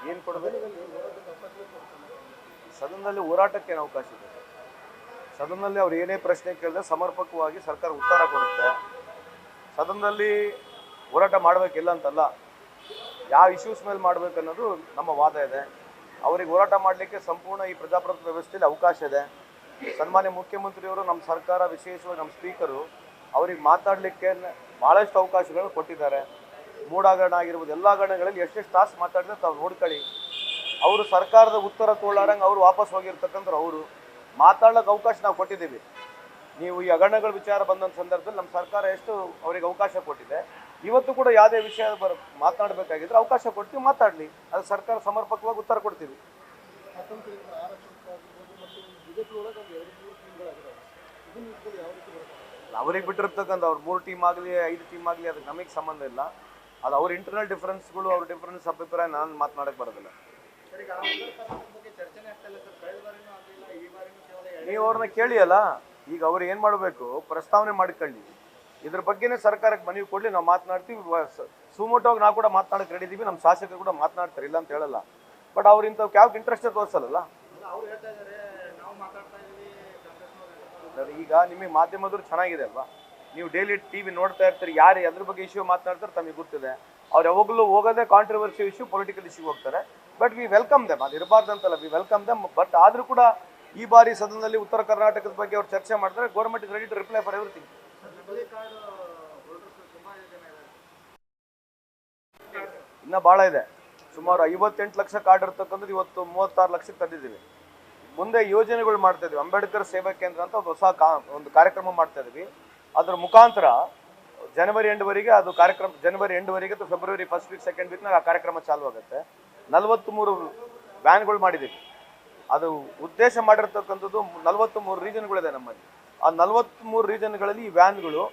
ಏನು ಕೊಡಬೇಕು? ಸದನದಲ್ಲಿ ಹೋರಾಟಕ್ಕೆ ಏನು ಅವಕಾಶ ಇದೆ? ಸದನದಲ್ಲಿ ಅವ್ರು ಏನೇ ಪ್ರಶ್ನೆ ಕೇಳಿದ್ರೆ ಸಮರ್ಪಕವಾಗಿ ಸರ್ಕಾರ ಉತ್ತರ ಕೊಡುತ್ತೆ. ಸದನದಲ್ಲಿ ಹೋರಾಟ ಮಾಡಬೇಕಿಲ್ಲ ಅಂತಲ್ಲ, ಯಾವ ಇಶ್ಯೂಸ್ ಮೇಲೆ ಮಾಡಬೇಕು ಅನ್ನೋದು ನಮ್ಮ ವಾದ ಇದೆ. ಅವ್ರಿಗೆ ಹೋರಾಟ ಮಾಡಲಿಕ್ಕೆ ಸಂಪೂರ್ಣ ಈ ಪ್ರಜಾಪ್ರಭುತ್ವ ವ್ಯವಸ್ಥೆಯಲ್ಲಿ ಅವಕಾಶ ಇದೆ. ಸನ್ಮಾನ್ಯ ಮುಖ್ಯಮಂತ್ರಿಯವರು, ನಮ್ಮ ಸರ್ಕಾರ, ವಿಶೇಷವಾಗಿ ನಮ್ಮ ಸ್ಪೀಕರು ಅವ್ರಿಗೆ ಮಾತಾಡಲಿಕ್ಕೆ ಭಾಳಷ್ಟು ಅವಕಾಶಗಳನ್ನು ಕೊಟ್ಟಿದ್ದಾರೆ. ಮೂಡಾಗರಣ ಆಗಿರ್ಬೋದು, ಎಲ್ಲ ಹಗರಣಗಳಲ್ಲಿ ಎಷ್ಟೆಷ್ಟು ತಾಸು ಮಾತಾಡಿದ್ರೆ ತಾವು ನೋಡ್ಕೊಳ್ಳಿ. ಅವರು ಸರ್ಕಾರದ ಉತ್ತರ ತೋಳಾರಂಗೆ ಅವರು ವಾಪಸ್ ಹೋಗಿರ್ತಕ್ಕಂಥ ಅವರು ಮಾತಾಡ್ಲಿಕ್ಕೆ ಅವಕಾಶ ನಾವು ಕೊಟ್ಟಿದ್ದೀವಿ. ನೀವು ಈ ಹಗರಣಗಳ ವಿಚಾರ ಬಂದಂಥ ಸಂದರ್ಭದಲ್ಲಿ ನಮ್ಮ ಸರ್ಕಾರ ಎಷ್ಟು ಅವರಿಗೆ ಅವಕಾಶ ಕೊಟ್ಟಿದೆ. ಇವತ್ತು ಕೂಡ ಯಾವುದೇ ವಿಷಯ ಮಾತನಾಡಬೇಕಾಗಿದ್ರೆ ಅವಕಾಶ ಕೊಡ್ತೀವಿ, ಮಾತಾಡಲಿ. ಅದು ಸರ್ಕಾರ ಸಮರ್ಪಕವಾಗಿ ಉತ್ತರ ಕೊಡ್ತೀವಿ. ಅವ್ರಿಗೆ ಬಿಟ್ಟಿರ್ತಕ್ಕಂಥ ಅವ್ರು 3 ಟೀಮ್ ಆಗಲಿ 5 ಟೀಮ್ ಆಗಲಿ ಅದಕ್ಕೆ ನಮಗೆ ಸಂಬಂಧ ಇಲ್ಲ. ಅದು ಅವ್ರ ಇಂಟರ್ನಲ್ ಡಿಫ್ರೆನ್ಸ್ಗಳು, ಅವ್ರ ಡಿಫ್ರೆನ್ಸ್ ಅಭಿಪ್ರಾಯ ನಾನು ಮಾತನಾಡಕ್ಕೆ ಬರೋದಿಲ್ಲ. ನೀವು ಅವ್ರನ್ನ ಕೇಳಿ ಅಲ್ಲ. ಈಗ ಅವ್ರು ಏನು ಮಾಡಬೇಕು, ಪ್ರಸ್ತಾವನೆ ಮಾಡಿಕೊಳ್ಳಿ, ಇದ್ರ ಬಗ್ಗೆನೇ ಸರ್ಕಾರಕ್ಕೆ ಮನವಿ ಕೊಡಲಿ, ನಾವು ಮಾತನಾಡ್ತೀವಿ. ಸುಮೋಟೋಗಿ ನಾವು ಕೂಡ ಮಾತನಾಡಕ್ಕೆ ರೆಡಿ ಇದ್ದೀವಿ, ನಮ್ಮ ಶಾಸಕರು ಕೂಡ ಮಾತನಾಡ್ತಾರೆ, ಇಲ್ಲ ಅಂತ ಹೇಳಲ್ಲ. ಬಟ್ ಅವ್ರು ಇಂಥವ್ಕೆ ಯಾಕೆ ಇಂಟ್ರೆಸ್ಟ್ ತೋರಿಸಲ್ಲ. ಈಗ ನಿಮಗೆ ಮಾಧ್ಯಮದವ್ರು ಚೆನ್ನಾಗಿದೆ ಅಲ್ವಾ, ನೀವು ಡೈಲಿ TV ನೋಡ್ತಾ ಇರ್ತೀರಿ, ಯಾರು ಅದ್ರ ಬಗ್ಗೆ ಇಶ್ಯೂ ಮಾತನಾಡ್ತಾರೆ ತಮಗೆ ಗೊತ್ತಿದೆ. ಅವ್ರು ಯಾವಾಗಲೂ ಹೋಗೋದೇ ಕಾಂಟ್ರವರ್ಸಿ ಇಶ್ಯೂ, ಪೊಲಿಟಿಕಲ್ ಇಶ್ಯೂ ಹೋಗ್ತಾರೆ. ಬಟ್ ವಿ ವೆಲ್ಕಮ್ ದೆಮ್, ಅದು ಇರಬಾರ್ದಂತಲ್ಲ, ವಿ ವೆಲ್ಕಮ್ ದೆಮ್. ಬಟ್ ಆದರೂ ಕೂಡ ಈ ಬಾರಿ ಸದನದಲ್ಲಿ ಉತ್ತರ ಕರ್ನಾಟಕದ ಬಗ್ಗೆ ಅವ್ರು ಚರ್ಚೆ ಮಾಡ್ತಾರೆ. Government is ready to reply for everything. ಇನ್ನೂ ಭಾಳ ಇದೆ. ಸುಮಾರು 58 ಲಕ್ಷ ಕಾರ್ಡ್ ಇರ್ತಕ್ಕಂಥದ್ದು ಇವತ್ತು 36 ಲಕ್ಷಕ್ಕೆ ತಂದಿದ್ದೀವಿ. ಮುಂದೆ ಯೋಜನೆಗಳು ಮಾಡ್ತಾ ಇದ್ವಿ. ಅಂಬೇಡ್ಕರ್ ಸೇವಾ ಕೇಂದ್ರ ಅಂತ ಒಂದು ಹೊಸ ಒಂದು ಕಾರ್ಯಕ್ರಮ ಮಾಡ್ತಾ ಇದ್ವಿ. ಅದರ ಮುಖಾಂತರ ಜನವರಿ ಎಂಡ್ವರೆಗೆ ಅದು ಕಾರ್ಯಕ್ರಮ, ಜನವರಿ ಎಂಡ್ವರೆಗೆ ಅಥವಾ ಫೆಬ್ರವರಿ ಫಸ್ಟ್ ವೀಕ್ ಸೆಕೆಂಡ್ ವೀಕ್ನಾಗ ಆ ಕಾರ್ಯಕ್ರಮ ಚಾಲು ಆಗುತ್ತೆ. 43 ವ್ಯಾನ್ಗಳು ಮಾಡಿದ್ದೀವಿ. ಅದು ಉದ್ದೇಶ ಮಾಡಿರ್ತಕ್ಕಂಥದ್ದು 43 ರೀಜನ್ಗಳಿದೆ ನಮ್ಮಲ್ಲಿ. ಆ 43 ರೀಜನ್ಗಳಲ್ಲಿ ಈ ವ್ಯಾನ್ಗಳು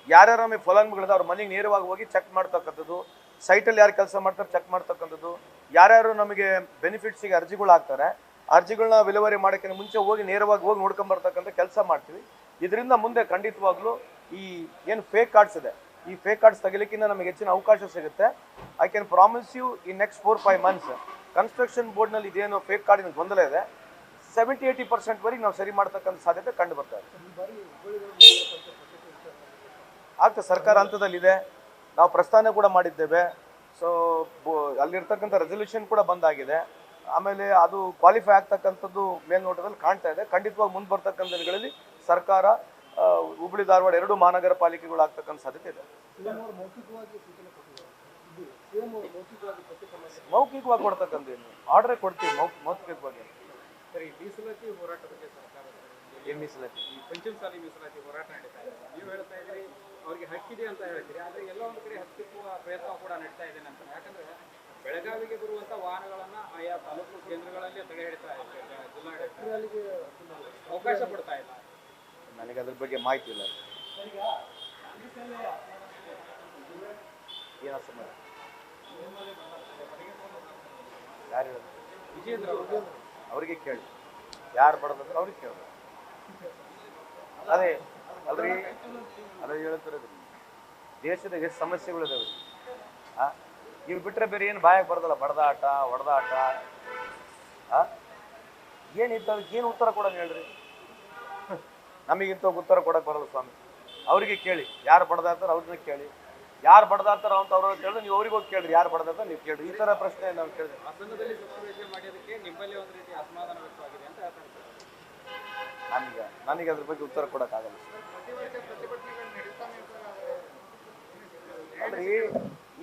ಯಾರ್ಯಾರ ನಮಗೆ ಫಲಾನುಭವಿಗಳಿದೆ ಅವ್ರ ಮನೆಗೆ ನೇರವಾಗಿ ಹೋಗಿ ಚೆಕ್ ಮಾಡ್ತಕ್ಕಂಥದ್ದು, ಸೈಟಲ್ಲಿ ಯಾರು ಕೆಲಸ ಮಾಡ್ತಾರೆ ಚೆಕ್ ಮಾಡ್ತಕ್ಕಂಥದ್ದು, ಯಾರ್ಯಾರು ನಮಗೆ ಬೆನಿಫಿಟ್ಸಿಗೆ ಅರ್ಜಿಗಳು ಹಾಕ್ತಾರೆ ಅರ್ಜಿಗಳನ್ನ ವಿಲೇವಾರಿ ಮಾಡೋಕ್ಕಿಂತ ಮುಂಚೆ ಹೋಗಿ ನೇರವಾಗಿ ಹೋಗಿ ನೋಡ್ಕೊಂಬರ್ತಕ್ಕಂಥ ಕೆಲಸ ಮಾಡ್ತೀವಿ. ಇದರಿಂದ ಮುಂದೆ ಖಂಡಿತವಾಗ್ಲೂ ಈ ಏನು ಫೇಕ್ ಕಾರ್ಡ್ಸ್ ಇದೆ, ಈ ಫೇಕ್ ಕಾರ್ಡ್ಸ್ ತೆಗಿಲಿಕ್ಕಿಂತ ನಮಗೆ ಹೆಚ್ಚಿನ ಅವಕಾಶ ಸಿಗುತ್ತೆ. I can promise you in next 4-5 months construction ಬೋರ್ಡ್ನಲ್ಲಿ ಇದೇನು ಫೇಕ್ ಕಾರ್ಡಿನ ಗೊಂದಲ ಇದೆ 70-80% ವರೆಗೆ ನಾವು ಸರಿ ಮಾಡ್ತಕ್ಕಂಥ ಸಾಧ್ಯತೆ ಕಂಡು ಬರ್ತಾ ಇದೆ. ಆಗ್ತದೆ, ಸರ್ಕಾರ ಹಂತದಲ್ಲಿದೆ, ನಾವು ಪ್ರಸ್ತಾವನೆ ಕೂಡ ಮಾಡಿದ್ದೇವೆ. ಸೊ ಅಲ್ಲಿರ್ತಕ್ಕಂಥ ರೆಸಲ್ಯೂಷನ್ ಕೂಡ ಬಂದಾಗಿದೆ. ಆಮೇಲೆ ಅದು ಕ್ವಾಲಿಫೈ ಆಗ್ತಕ್ಕಂಥದ್ದು ಮೇಲ್ನೋಟದಲ್ಲಿ ಕಾಣ್ತಾ ಇದೆ. ಖಂಡಿತವಾಗಿ ಮುಂದೆ ಬರ್ತಕ್ಕಂಥ ದಿನಗಳಲ್ಲಿ ಸರ್ಕಾರ ಹುಬ್ಬಳ್ಳಿ ಧಾರವಾಡ 2 ಮಹಾನಗರ ಪಾಲಿಕೆಗಳು ಆಗ್ತಕ್ಕಂಥ ಸಾಧ್ಯತೆ ಇದೆ. ಮೌಖಿಕವಾಗಿ ಕೊಡ್ತಕ್ಕಂಥ ಏನು ಆರ್ಡರ್ ಕೊಡ್ತೀವಿ, ಮೌಖಿಕವಾಗಿ. ಸರಿ, ಮೀಸಲಾತಿ ಹೋರಾಟ ಬಗ್ಗೆ ಸರ್ಕಾರ ಏನು ಮೀಸಲಾತಿ, ಈ ಪಂಚಮಸಾಲಿ ಮೀಸಲಾತಿ ಹೋರಾಟ ನಡೀತಾ ಇದೆ. ನೀವು ಹೇಳ್ತಾ ಇದ್ದೀರಿ ಅವ್ರಿಗೆ ಹಕ್ಕಿದೆ ಅಂತ ಹೇಳ್ತೀರಿ, ಆದರೆ ಎಲ್ಲ ಒಂದು ಕಡೆ ಹತ್ತಿಕ್ಕುವ ಪ್ರಯತ್ನ ಕೂಡ ನಡೀತಾ ಇದೆ ಅಂತ. ಯಾಕಂದ್ರೆ ಬೆಳಗಾವಿಗೆ ಬರುವಂಥ ವಾಹನಗಳನ್ನು ಆಯಾ ತಾಲೂಕು ಕೇಂದ್ರಗಳಲ್ಲೇ ತಡೆ ಹಿಡಿತಾ ಇದೆ ಜಿಲ್ಲಾಡಳಿತ, ಅವಕಾಶ ಕೊಡ್ತಾ ಇಲ್ಲ. ನನಗೆ ಅದ್ರ ಬಗ್ಗೆ ಮಾಹಿತಿ ಇಲ್ಲ. ಏನೋ ಸಮಯ ಯಾರು ಹೇಳೋದು? ವಿಜೇಂದ್ರ ಅವರಿಗೆ ಕೇಳಿ, ಯಾರು ಬಡದಂದ್ರೆ ಅವ್ರಿಗೆ ಕೇಳೋದು. ಅದೇ ಅಲ್ರಿ, ಅದೇ ಹೇಳ್ತಿರೋದು. ದೇಶದ ಎಷ್ಟು ಸಮಸ್ಯೆಗಳಿದಾವೆ. ಇವು ಬಿಟ್ಟರೆ ಬೇರೆ ಏನು ಬಾಯಾಗ ಬರೋದಲ್ಲ. ಬಡದಾಟ, ಹೊಡೆದಾಟ, ಏನಿತ್ತು ಅದಕ್ಕೆ ಏನು ಉತ್ತರ ಕೊಡೋದು ಹೇಳ್ರಿ? ನಮಗಿಂತ ಉತ್ತರ ಕೊಡೋಕೆ ಬರೋದು ಸ್ವಾಮಿ. ಅವರಿಗೆ ಕೇಳಿ, ಯಾರು ಬಡದಾಡ್ತಾರೆ ಅವ್ರನ್ನ ಕೇಳಿ, ಯಾರು ಬಡದಾಡ್ತಾರ ಅಂತ ಅವ್ರಿಗೆ ಕೇಳಿದ್ರೆ ನೀವು ಅವ್ರಿಗೆ ಹೋಗಿ ಕೇಳ್ರಿ, ಯಾರು ಬಡದಾಡ್ತಾರೆ ನೀವು ಕೇಳ್ರಿ. ಈ ಥರ ಪ್ರಶ್ನೆ ನಾವು ಕೇಳಿದ್ರೆ ಹಾಸನದಲ್ಲಿ ಸಮಾವೇಶ ಮಾಡೋದಕ್ಕೆ ನಿಮ್ಮಲ್ಲಿ ಒಂದು ರೀತಿ ಅಸಮಾಧಾನ ವ್ಯಕ್ತವಾಗಿದೆ ಅಂತ ಹೇಳ್ತಾರೆ. ನನಗೆ ಅದ್ರ ಬಗ್ಗೆ ಉತ್ತರ ಕೊಡೋಕ್ಕಾಗಲ್ಲ. ಅಲ್ರಿ,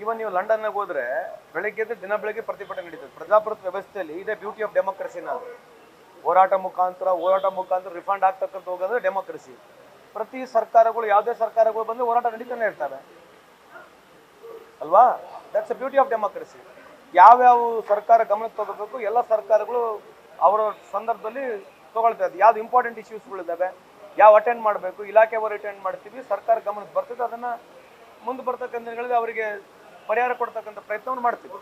ಈವನ್ ನೀವು ಲಂಡನ್ಗೆ ಹೋದ್ರೆ ಬೆಳಗ್ಗೆ ದಿನ ಬೆಳಗ್ಗೆ ಪ್ರತಿಭಟನೆ ನಡೀತದೆ. ಪ್ರಜಾಪ್ರಭುತ್ವ ವ್ಯವಸ್ಥೆಯಲ್ಲಿ ಇದೇ ಬ್ಯೂಟಿ ಆಫ್ ಡೆಮೋಕ್ರಸಿ. ನಾವು ಹೋರಾಟ ಮುಖಾಂತರ ರಿಫಂಡ್ ಆಗ್ತಕ್ಕಂಥ ಹೋಗೋದ್ರೆ ಡೆಮೋಕ್ರಸಿ. ಪ್ರತಿ ಸರ್ಕಾರಗಳು, ಯಾವುದೇ ಸರ್ಕಾರಗಳು ಬಂದು ಹೋರಾಟ ನಡೀತಾನೆ ಇರ್ತವೆ ಅಲ್ವಾ? That's a beauty of democracy. ಯಾವ್ಯಾವ ಸರ್ಕಾರ ಗಮನಕ್ಕೆ ತಗೋಬೇಕು ಎಲ್ಲ ಸರ್ಕಾರಗಳು ಅವರ ಸಂದರ್ಭದಲ್ಲಿ ತಗೊಳ್ತಾ ಇದ್ದಾರೆ. ಯಾವ್ದು ಇಂಪಾರ್ಟೆಂಟ್ ಇಶ್ಯೂಸ್ಗಳಿದ್ದಾವೆ, ಯಾವ ಅಟೆಂಡ್ ಮಾಡಬೇಕು, ಇಲಾಖೆಯವರು ಅಟೆಂಡ್ ಮಾಡ್ತೀವಿ, ಸರ್ಕಾರ ಗಮನಕ್ಕೆ ಬರ್ತದೆ. ಅದನ್ನು ಮುಂದೆ ಬರ್ತಕ್ಕಂಥ ದಿನಗಳಲ್ಲಿ ಅವರಿಗೆ ಪರಿಹಾರ ಕೊಡ್ತಕ್ಕಂಥ ಪ್ರಯತ್ನವನ್ನು ಮಾಡ್ತೀವಿ.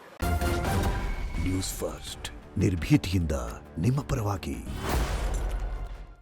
ನ್ಯೂಸ್ ಫಸ್ಟ್, ನಿರ್ಭೀತಿಯಿಂದ ನಿಮ್ಮ ಪರವಾಗಿ.